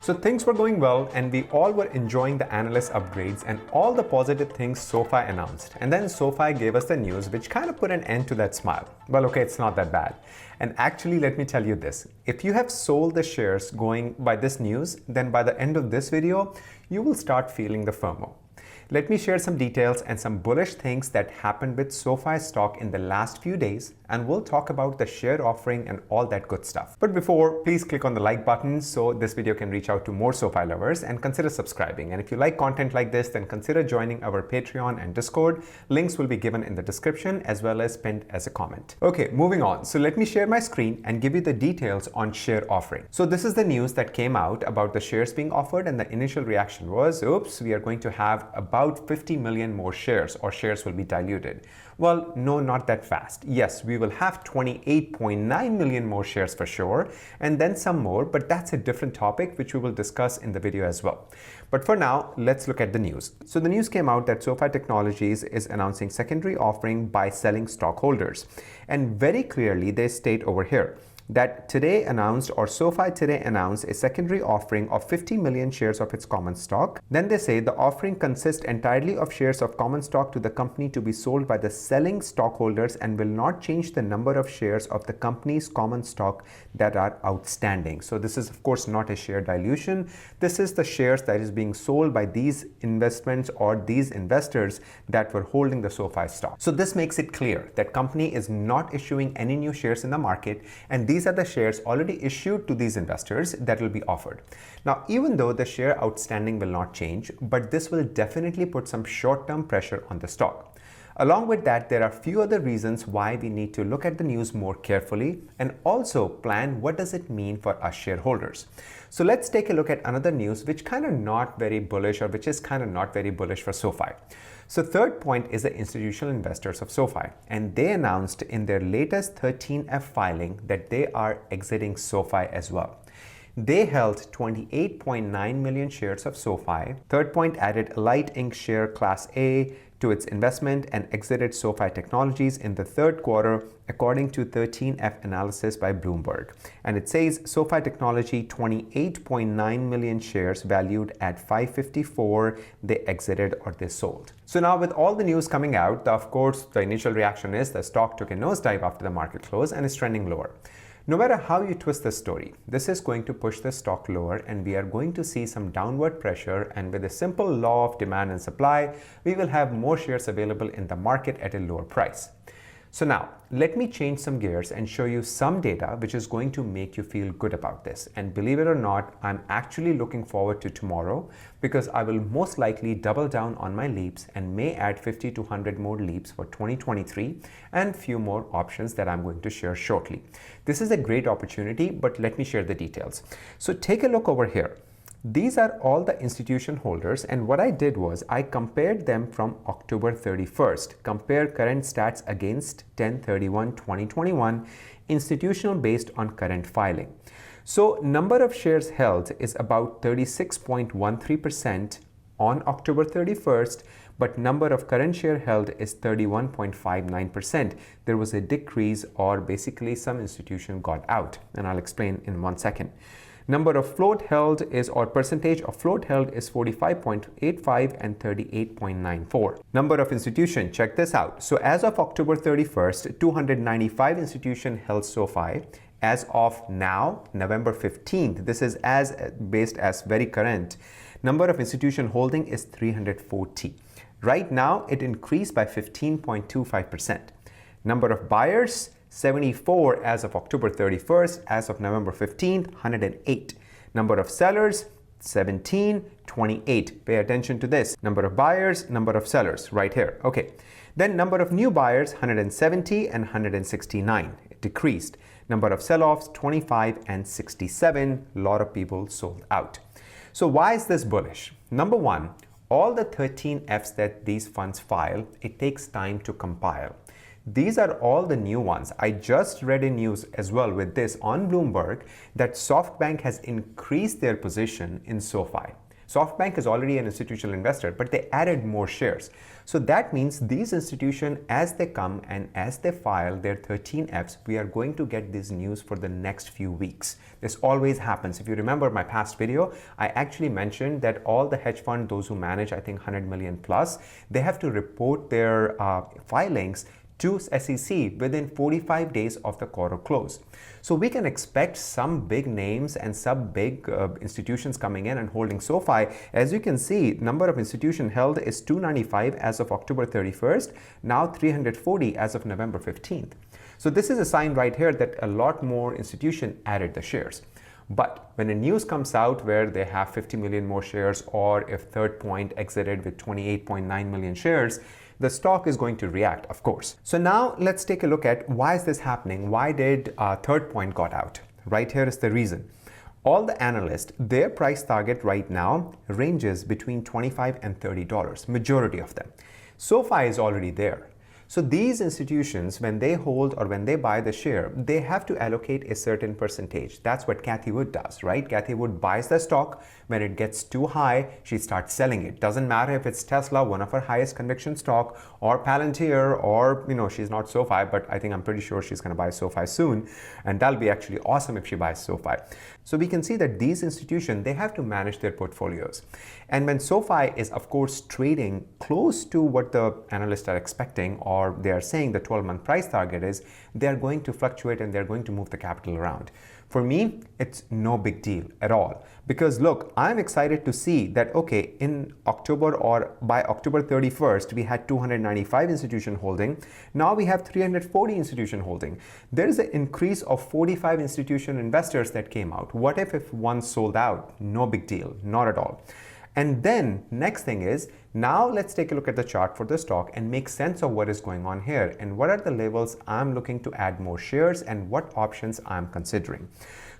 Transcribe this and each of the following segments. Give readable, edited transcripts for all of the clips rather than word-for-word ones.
So things were going well and we all were enjoying the analyst upgrades and all the positive things SOFI announced. And then SOFI gave us the news which kind of put an end to that smile. Well, okay, it's not that bad. And actually, let me tell you this. If you have sold the shares going by this news, then by the end of this video, you will start feeling the FOMO. Let me share some details and some bullish things that happened with SOFI stock in the last few days, and we'll talk about the share offering and all that good stuff. But before, please click on the like button so this video can reach out to more SOFI lovers, and consider subscribing. And if you like content like this, then consider joining our Patreon and Discord. Links will be given in the description as well as pinned as a comment. Okay, moving on. So let me share my screen and give you the details on share offering. So this is the news that came out about the shares being offered, and the initial reaction was, oops, we are going to have about 50 million more shares, or shares will be diluted. Well, no, not that fast. Yes, we will have 28.9 million more shares for sure, and then some more, but that's a different topic which we will discuss in the video as well. But for now, let's look at the news. So the news came out that SOFI Technologies is announcing secondary offering by selling stockholders. And very clearly, they state over here that today announced, or SOFI today announced, a secondary offering of 50 million shares of its common stock. Then they say the offering consists entirely of shares of common stock to the company to be sold by the selling stockholders and will not change the number of shares of the company's common stock that are outstanding. So this is of course not a share dilution. This is the shares that is being sold by these investments or these investors that were holding the SOFI stock. So this makes it clear that company is not issuing any new shares in the market, and these are the shares already issued to these investors that will be offered. Now, even though the share outstanding will not change, but this will definitely put some short-term pressure on the stock. Along with that, there are a few other reasons why we need to look at the news more carefully and also plan what does it mean for us shareholders. So let's take a look at another news which kind of not very bullish, or which is kind of not very bullish for SOFI. So third point is the institutional investors of SOFI, and they announced in their latest 13F filing that they are exiting SOFI as well. They held 28.9 million shares of SOFI. Third point added Light Inc. share Class A to its investment and exited SOFI Technologies in the third quarter, according to 13F analysis by Bloomberg. And it says SOFI Technology 28.9 million shares valued at $554, they exited or they sold. So now with all the news coming out, of course, the initial reaction is the stock took a nosedive after the market close and is trending lower. No matter how you twist the story, this is going to push the stock lower, and we are going to see some downward pressure, and with a simple law of demand and supply, we will have more shares available in the market at a lower price. So now, let me change some gears and show you some data which is going to make you feel good about this. And believe it or not, I'm actually looking forward to tomorrow, because I will most likely double down on my leaps and may add 50 to 100 more leaps for 2023 and few more options that I'm going to share shortly. This is a great opportunity, but let me share the details. So take a look over here. These are all the institution holders, and what I did was I compared them from October 31st, compare current stats against 10/31/2021, institutional based on current filing. So number of shares held is about 36.13% on October 31st, but number of current share held is 31.59%. There was a decrease, or basically some institution got out, and I'll explain in 1 second. Number of float held is, or percentage of float held is 45.85 and 38.94. Number of institution, check this out. So as of October 31st, 295 institution held SOFI. As of now, November 15th, this is as based as very current. Number of institution holding is 340. Right now, it increased by 15.25%. Number of buyers, 74 as of October 31st, as of November 15th, 108. Number of sellers, 17, 28. Pay attention to this. Number of buyers, number of sellers, right here. Okay. Then number of new buyers, 170 and 169. It decreased. Number of sell-offs, 25 and 67. A lot of people sold out. So why is this bullish? Number one, all the 13 Fs that these funds file, it takes time to compile. These are all the new ones. I just read a news as well with this on Bloomberg that SoftBank has increased their position in SOFI. SoftBank is already an institutional investor, but they added more shares. So that means these institutions, as they come and as they file their 13Fs, we are going to get this news for the next few weeks. This always happens. If you remember my past video, I actually mentioned that all the hedge fund, those who manage, I think 100 million plus, they have to report their filings to SEC within 45 days of the quarter close. So we can expect some big names and some big institutions coming in and holding SoFi. As you can see, number of institutions held is 295 as of October 31st, now 340 as of November 15th. So this is a sign right here that a lot more institutions added the shares. But when a news comes out where they have 50 million more shares, or if Third Point exited with 28.9 million shares, the stock is going to react, of course. So now let's take a look at why is this happening? Why did Third Point got out? Right here is the reason. All the analysts, their price target right now ranges between $25 and $30, majority of them. SoFi is already there. So these institutions, when they hold or when they buy the share, they have to allocate a certain percentage. That's what Cathie Wood does, right? Cathie Wood buys the stock. When it gets too high, she starts selling it. Doesn't matter if it's Tesla, one of her highest conviction stock, or Palantir, or, she's not SoFi, but I think I'm pretty sure she's going to buy SoFi soon. And that'll be actually awesome if she buys SoFi. So we can see that these institutions, they have to manage their portfolios. And when SoFi is, of course, trading close to what the analysts are expecting, or they are saying the 12-month price target is, they are going to fluctuate and they're going to move the capital around. For me, it's no big deal at all. Because look, I'm excited to see that, okay, in October or by October 31st, we had 295 institution holding. Now we have 340 institution holding. There is an increase of 45 institution investors that came out. What if one sold out? No big deal, not at all. And then next thing is, now let's take a look at the chart for the stock and make sense of what is going on here and what are the levels I'm looking to add more shares and what options I'm considering.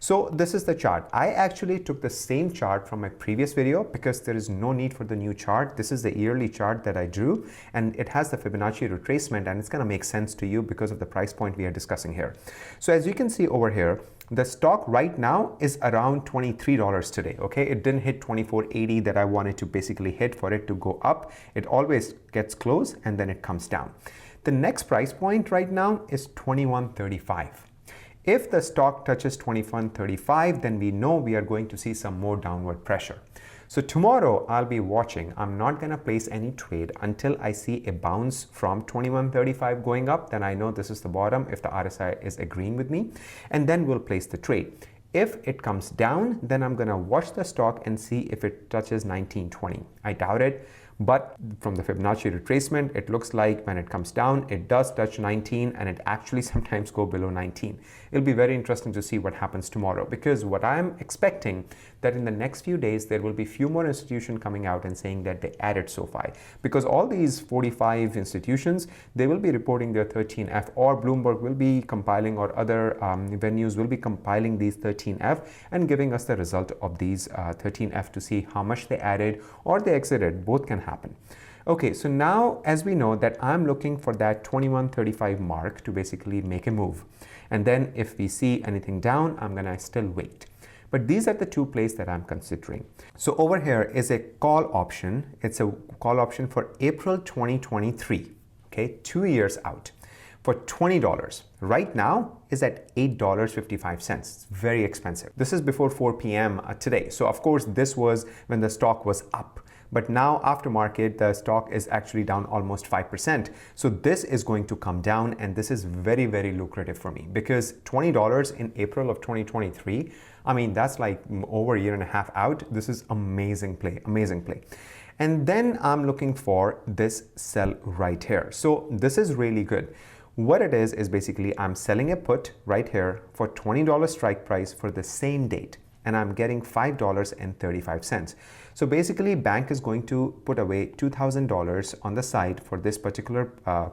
So this is the chart. I actually took the same chart from my previous video because there is no need for the new chart. This is the yearly chart that I drew and it has the Fibonacci retracement and it's going to make sense to you because of the price point we are discussing here. So as you can see over here, the stock right now is around $23 today, okay? It didn't hit $24.80 that I wanted to basically hit for it to go up. It always gets close and then it comes down. The next price point right now is $21.35. If the stock touches $21.35, then we know we are going to see some more downward pressure. So tomorrow I'll be watching. I'm not going to place any trade until I see a bounce from $21.35 going up. Then I know this is the bottom if the RSI is agreeing with me. And then we'll place the trade. If it comes down, then I'm going to watch the stock and see if it touches $19.20. I doubt it. But from the Fibonacci retracement, it looks like when it comes down, it does touch 19 and it actually sometimes go below 19. It'll be very interesting to see what happens tomorrow because what I'm expecting that in the next few days, there will be few more institutions coming out and saying that they added SoFi because all these 45 institutions, they will be reporting their 13F or Bloomberg will be compiling or other venues will be compiling these 13F and giving us the result of these 13F to see how much they added or they exited. Both can happen. Okay, so now as we know that I'm looking for that 21.35 mark to basically make a move. And then if we see anything down, I'm gonna still wait. But these are the two plays that I'm considering. So over here is a call option. It's a call option for April 2023, okay, 2 years out for $20. Right now is at $8.55. It's very expensive. This is before 4 p.m. Today. So of course, this was when the stock was up. But now after market, the stock is actually down almost 5%. So this is going to come down and this is very, very lucrative for me because $20 in April of 2023, I mean, that's like over a year and a half out. This is amazing play, amazing play. And then I'm looking for this sell right here. So this is really good. What it is basically I'm selling a put right here for $20 strike price for the same date. And I'm getting $5.35. So basically bank is going to put away $2,000 on the side for this particular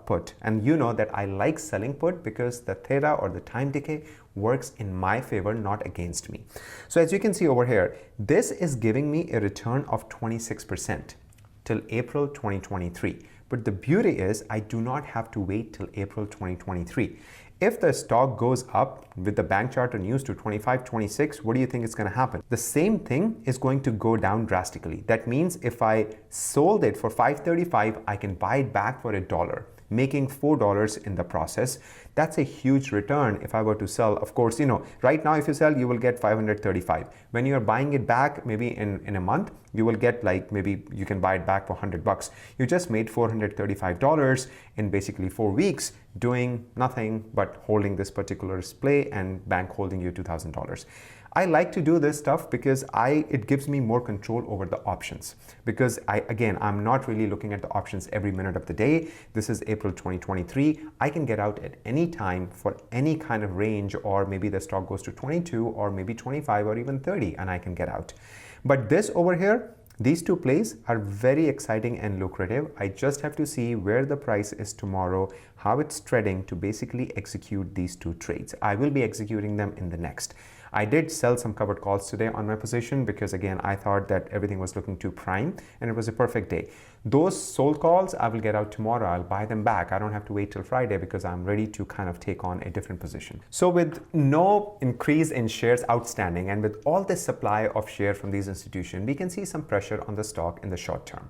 put. And you know that I like selling put because the theta or the time decay works in my favor, not against me. So as you can see over here, this is giving me a return of 26% till April 2023. But the beauty is I do not have to wait till April 2023. If the stock goes up with the bank charter news to 25, 26, what do you think is going to happen? The same thing is going to go down drastically. That means if I sold it for $5.35, I can buy it back for $1, making $4 in the process. That's a huge return if I were to sell. Of course, right now if you sell, you will get $535. When you're buying it back, maybe in a month, you will get like, maybe you can buy it back for $100. You just made $435 in basically 4 weeks doing nothing but holding this particular display and bank holding you $2,000. I like to do this stuff because it gives me more control over the options, because I'm not really looking at the options every minute of the day. This is April 2023. I can get out at any time for any kind of range, or maybe the stock goes to 22 or maybe 25 or even 30 and I can get out. But this over here, these two plays are very exciting and lucrative. I just have to see where the price is tomorrow, how it's trading to basically execute these two trades. I will be executing them in the next. I did sell some covered calls today on my position because again, I thought that everything was looking too prime and it was a perfect day. Those sold calls, I will get out tomorrow. I'll buy them back. I don't have to wait till Friday because I'm ready to kind of take on a different position. So with no increase in shares outstanding and with all this supply of share from these institutions, we can see some pressure on the stock in the short term.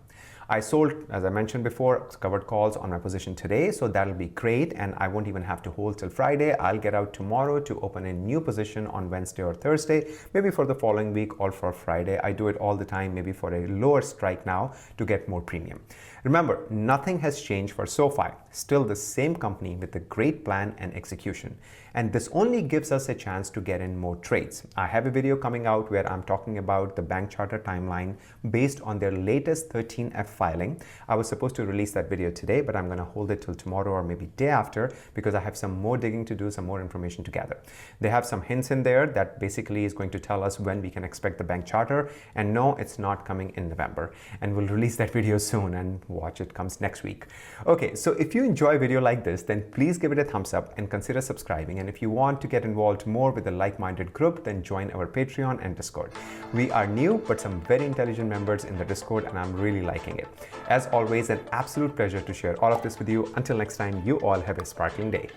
I sold, as I mentioned before, covered calls on my position today, so that'll be great and I won't even have to hold till Friday. I'll get out tomorrow to open a new position on Wednesday or Thursday, maybe for the following week or for Friday. I do it all the time, maybe for a lower strike now to get more premium. Remember, nothing has changed for SoFi. Still the same company with a great plan and execution. And this only gives us a chance to get in more trades. I have a video coming out where I'm talking about the bank charter timeline based on their latest 13F filing. I was supposed to release that video today, but I'm going to hold it till tomorrow or maybe day after because I have some more digging to do, some more information to gather. They have some hints in there that basically is going to tell us when we can expect the bank charter. And no, it's not coming in November. And we'll release that video soon and watch it comes next week. Okay, so if you enjoy a video like this, then please give it a thumbs up and consider subscribing. And if you want to get involved more with a like-minded group, then join our Patreon and Discord. We are new, but some very intelligent members in the Discord, and I'm really liking it. As always, an absolute pleasure to share all of this with you. Until next time, you all have a sparkling day.